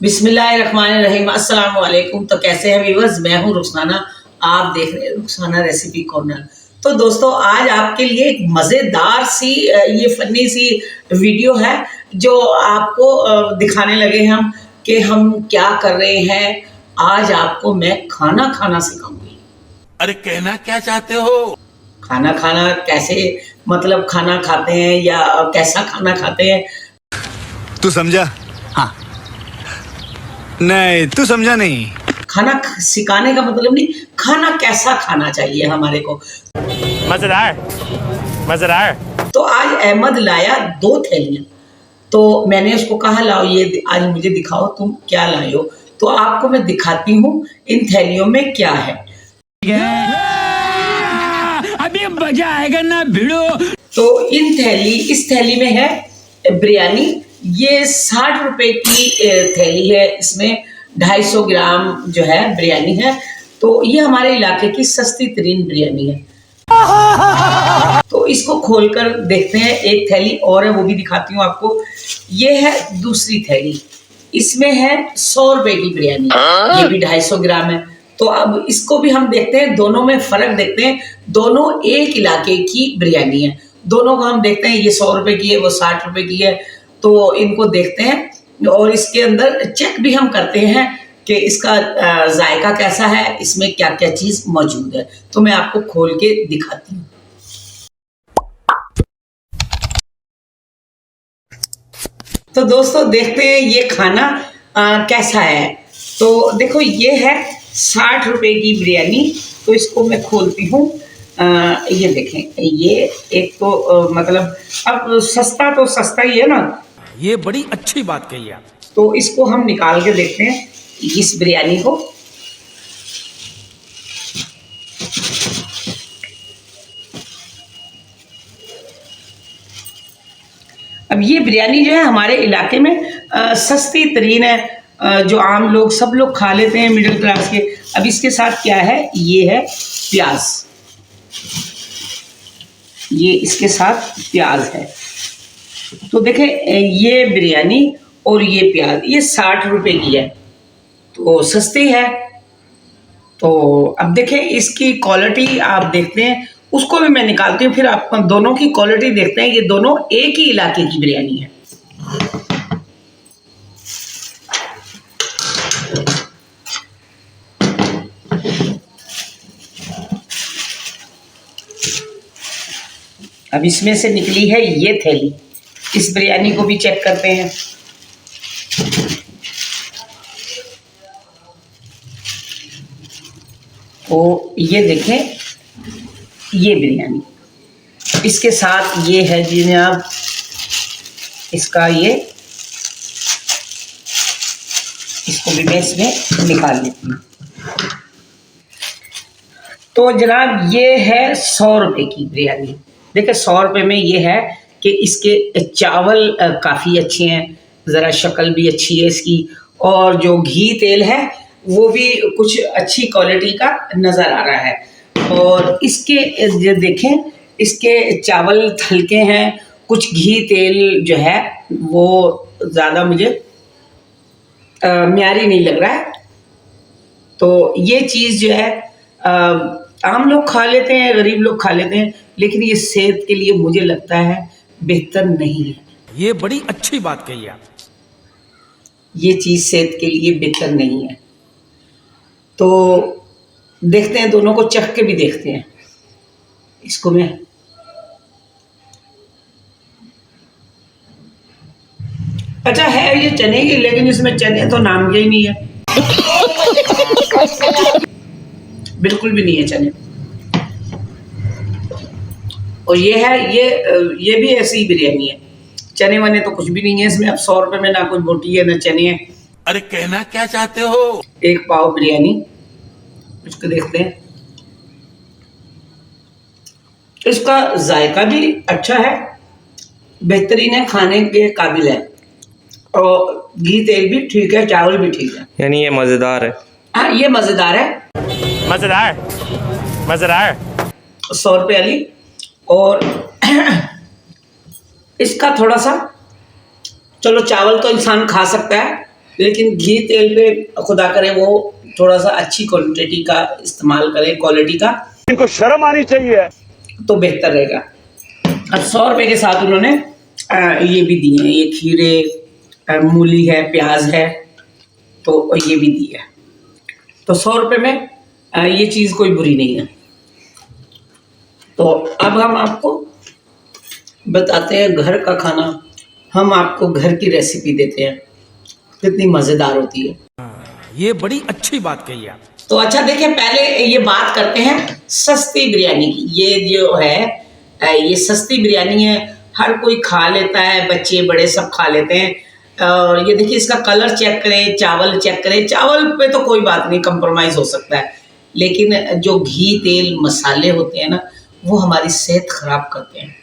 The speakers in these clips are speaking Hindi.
बिस्मिल्लाहिर्रहमानिर्रहीम। अस्सलाम वालेकुम। तो कैसे हैं व्यूअर्स, मैं हूं रुखसाना, आप देख रहे हैं रुखसाना रेसिपी कॉर्नर। तो दोस्तों, आज आपके लिए एक मज़ेदार सी ये फ़नी सी वीडियो है जो आपको दिखाने लगे हम कि हम क्या कर रहे हैं। आज आपको मैं खाना खाना सिखाऊंगी। अरे कहना क्या चाहते हो? खाना खाना कैसे, मतलब खाना खाते हैं या कैसा खाना खाते हैं। तू समझा? हाँ। नहीं, तू समझा नहीं। खाना सिखाने का मतलब नहीं, खाना कैसा खाना चाहिए हमारे को। मजेदार मजेदार। तो आज अहमद लाया 2 थैलियां। तो मैंने उसको कहा लाओ ये आज मुझे दिखाओ तुम क्या लाए हो। तो आपको मैं दिखाती हूँ इन थैलियों में क्या है। अभी मजा आएगा ना भिड़ो। तो इस थैली में है बिरयानी। ये 60 रुपए की थैली है। इसमें 250 ग्राम जो है बिरयानी है। तो ये हमारे इलाके की सस्ती तरीन बिरयानी है। तो इसको खोलकर देखते हैं। एक थैली और है, वो भी दिखाती हूँ आपको। ये है दूसरी थैली। इसमें है 100 रुपए की बिरयानी। ये भी 250 ग्राम है। तो अब इसको भी हम देखते हैं, दोनों में फर्क देखते हैं। दोनों एक इलाके की बिरयानी है। दोनों को हम देखते हैं, ये 100 रुपए की है, वो 60 रुपए की है। तो इनको देखते हैं और इसके अंदर चेक भी हम करते हैं कि इसका जायका कैसा है, इसमें क्या क्या चीज़ मौजूद है। तो मैं आपको खोल के दिखाती हूँ। तो दोस्तों देखते हैं ये खाना कैसा है। तो देखो ये है 60 रुपए की बिरयानी। तो इसको मैं खोलती हूँ। ये देखें, ये एक तो मतलब अब सस्ता तो सस्ता ही है ना। ये बड़ी अच्छी बात कही आप। तो इसको हम निकाल के देखते हैं इस बिरयानी को। अब ये बिरयानी जो है हमारे इलाके में सस्ती तरीन है। जो आम लोग सब लोग खा लेते हैं, मिडिल क्लास के। अब इसके साथ क्या है, ये है प्याज। ये इसके साथ प्याज है। तो देखें, ये बिरयानी और ये प्याज, ये 60 रुपए की है, तो सस्ती है। तो अब देखें इसकी क्वालिटी आप देखते हैं, उसको भी मैं निकालती हूँ, फिर आप दोनों की क्वालिटी देखते हैं। ये दोनों एक ही इलाके की बिरयानी है। अब इसमें से निकली है ये थैली। इस बिरयानी को भी चेक करते हैं। तो ये देखें, ये बिरयानी, इसके साथ ये है जी जनाब, इसका ये, इसको भी मैं इसमें निकाल लेती हूँ। तो जनाब ये है 100 रुपए की बिरयानी। देखिए 100 रुपए में ये है कि इसके चावल काफ़ी अच्छे हैं, ज़रा शक्ल भी अच्छी है इसकी, और जो घी तेल है वो भी कुछ अच्छी क्वालिटी का नज़र आ रहा है। और इसके जो देखें, इसके चावल हल्के हैं, कुछ घी तेल जो है वो ज़्यादा मुझे म्यारी नहीं लग रहा है। तो ये चीज़ जो है आम लोग खा लेते हैं, गरीब लोग खा लेते हैं, लेकिन ये सेहत के लिए मुझे लगता है बेहतर नहीं है। ये बड़ी अच्छी बात कही आप। ये चीज़ सेहत के लिए बेहतर नहीं है। तो देखते हैं, दोनों को चख के भी देखते हैं। इसको मैं अच्छा है ये चने की, लेकिन इसमें चने तो नाम के ही नहीं है। बिल्कुल भी नहीं है चने। और ये है, ये भी ऐसी ही बिरयानी है। चने वने तो कुछ भी नहीं है इसमें। अब 100 रुपए में ना कुछ बोटी है ना चने हैं। अरे कहना क्या चाहते हो? एक पाव बिरयानी, इसको देखते हैं। इसका जायका भी अच्छा है, बेहतरीन है, खाने के काबिल है। और घी तेल भी ठीक है, चावल भी ठीक है, यानी ये मज़ेदार है। हाँ ये मज़ेदार है। मजेदार मजेदार। 100 रुपये वाली। और इसका थोड़ा सा, चलो चावल तो इंसान खा सकता है, लेकिन घी तेल पे खुदा करे वो थोड़ा सा अच्छी क्वांटिटी का इस्तेमाल करें, क्वालिटी का, इनको शर्म आनी चाहिए, तो बेहतर रहेगा। अब 100 रुपये के साथ उन्होंने ये भी दिए हैं, ये खीरे, मूली है, प्याज है, तो ये भी दिया है। तो 100 रुपये में ये चीज़ कोई बुरी नहीं है। तो अब हम आपको बताते हैं घर का खाना, हम आपको घर की रेसिपी देते हैं, कितनी मज़ेदार होती है। ये बड़ी अच्छी बात कही आप। तो अच्छा देखिए, पहले ये बात करते हैं सस्ती बिरयानी की। ये जो है ये सस्ती बिरयानी है, हर कोई खा लेता है, बच्चे बड़े सब खा लेते हैं। और ये देखिए, इसका कलर चेक करें, चावल चेक करें। चावल पे तो कोई बात नहीं, कंप्रोमाइज़ हो सकता है, लेकिन जो घी तेल मसाले होते हैं ना, वो हमारी सेहत खराब करते हैं।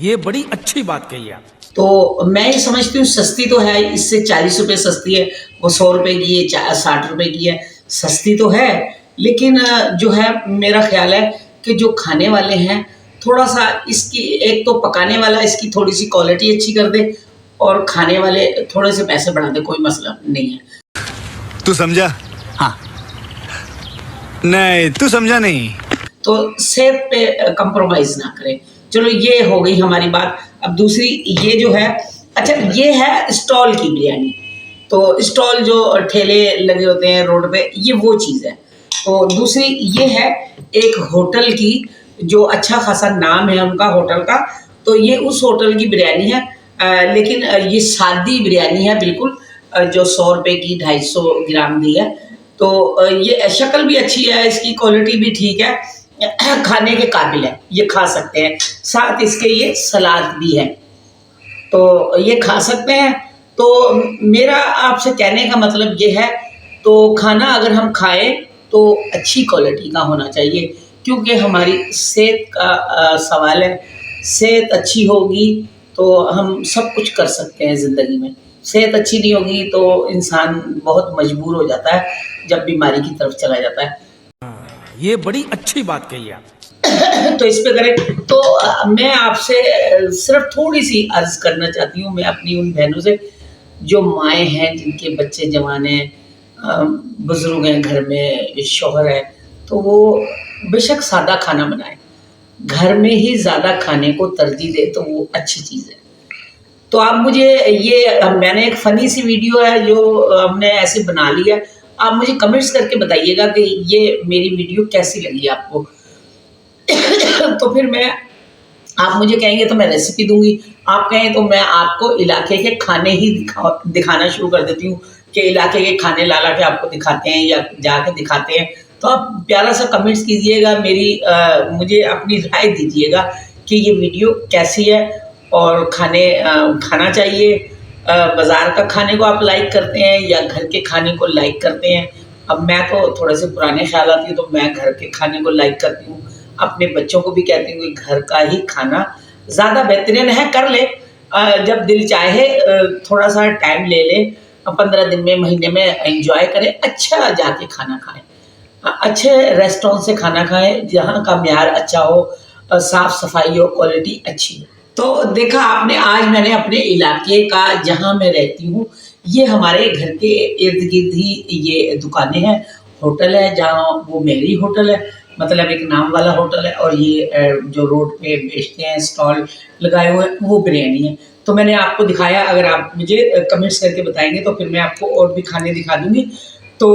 ये बड़ी अच्छी बात कही आप। तो मैं ये समझती हूँ सस्ती तो है, इससे 40 रुपये सस्ती है, वो 100 रुपये की है, 60 रुपये की है, सस्ती तो है। लेकिन जो है मेरा ख्याल है कि जो खाने वाले हैं थोड़ा सा इसकी, एक तो पकाने वाला इसकी थोड़ी सी क्वालिटी अच्छी कर दे और खाने वाले थोड़े से पैसे बढ़ा दे, कोई मसला नहीं है। तू समझा? हाँ। नहीं, तू समझा नहीं। तो सेहत पे कंप्रोमाइज़ ना करें। चलो ये हो गई हमारी बात। अब दूसरी ये जो है, अच्छा ये है स्टॉल की बिरयानी। तो स्टॉल जो ठेले लगे होते हैं रोड पे, ये वो चीज़ है। तो दूसरी ये है एक होटल की, जो अच्छा खासा नाम है उनका होटल का, तो ये उस होटल की बिरयानी है। लेकिन ये सादी बिरयानी है बिल्कुल, जो 100 रुपये की 250 ग्राम दी है। तो ये शक्ल भी अच्छी है, इसकी क्वालिटी भी ठीक है, खाने के काबिल है, ये खा सकते हैं। साथ इसके ये सलाद भी है, तो ये खा सकते हैं। तो मेरा आपसे कहने का मतलब ये है, तो खाना अगर हम खाएं तो अच्छी क्वालिटी का होना चाहिए, क्योंकि हमारी सेहत का सवाल है। सेहत अच्छी होगी तो हम सब कुछ कर सकते हैं ज़िंदगी में। सेहत अच्छी नहीं होगी तो इंसान बहुत मजबूर हो जाता है, जब बीमारी की तरफ चला जाता है। ये बड़ी अच्छी बात कही आप। तो इस पे करें। तो मैं आपसे सिर्फ थोड़ी सी अर्ज करना चाहती हूँ, मैं अपनी उन बहनों से जो माएँ हैं, जिनके बच्चे जवान हैं, बुजुर्ग हैं, घर में शौहर है, तो वो बेशक सादा खाना बनाए, घर में ही ज़्यादा खाने को तरजीह दे, तो वो अच्छी चीज़ है। तो आप मुझे ये, मैंने एक फ़नी सी वीडियो है जो हमने ऐसे बना लिया, आप मुझे कमेंट्स करके बताइएगा कि ये मेरी वीडियो कैसी लगी आपको। तो फिर आप मुझे कहेंगे तो मैं रेसिपी दूंगी, आप कहें तो मैं आपको इलाके के खाने ही दिखाना शुरू कर देती हूँ, कि इलाके के खाने ला के आपको दिखाते हैं या जाके दिखाते हैं। तो आप प्यारा सा कमेंट्स कीजिएगा, मुझे अपनी राय दीजिएगा कि ये वीडियो कैसी है, और खाना चाहिए, बाज़ार का खाने को आप लाइक करते हैं या घर के खाने को लाइक करते हैं। अब मैं तो थोड़े से पुराने ख्याल आती हूँ, तो मैं घर के खाने को लाइक करती हूँ। अपने बच्चों को भी कहती हूँ कि घर का ही खाना ज़्यादा बेहतरीन है, कर ले, जब दिल चाहे थोड़ा सा टाइम ले ले, 15 दिन में, महीने में एंजॉय करें, अच्छा जाके खाना खाएं, अच्छे रेस्टोरेंट से खाना खाएं जहाँ का म्यार अच्छा हो, साफ़ सफाई हो, क्वालिटी अच्छी हो। तो देखा आपने, आज मैंने अपने इलाके का, जहाँ मैं रहती हूँ, ये हमारे घर के इर्द गिर्द ही ये दुकानें हैं, होटल है, जहाँ वो मेरी होटल है, मतलब एक नाम वाला होटल है, और ये जो रोड पे बेचते हैं, स्टॉल लगाए हुए हैं, वो बिरयानी है। तो मैंने आपको दिखाया, अगर आप मुझे कमेंट्स करके बताएंगे तो फिर मैं आपको और भी खाने दिखा दूँगी। तो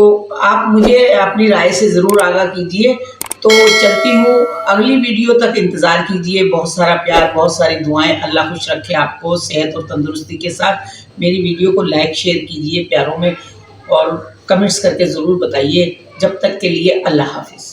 आप मुझे अपनी राय से ज़रूर आगाह कीजिए। तो चलती हूँ, अगली वीडियो तक इंतज़ार कीजिए। बहुत सारा प्यार, बहुत सारी दुआएं, अल्लाह खुश रखे आपको सेहत और तंदुरुस्ती के साथ। मेरी वीडियो को लाइक शेयर कीजिए प्यारों में, और कमेंट्स करके ज़रूर बताइए। जब तक के लिए अल्लाह हाफिज़।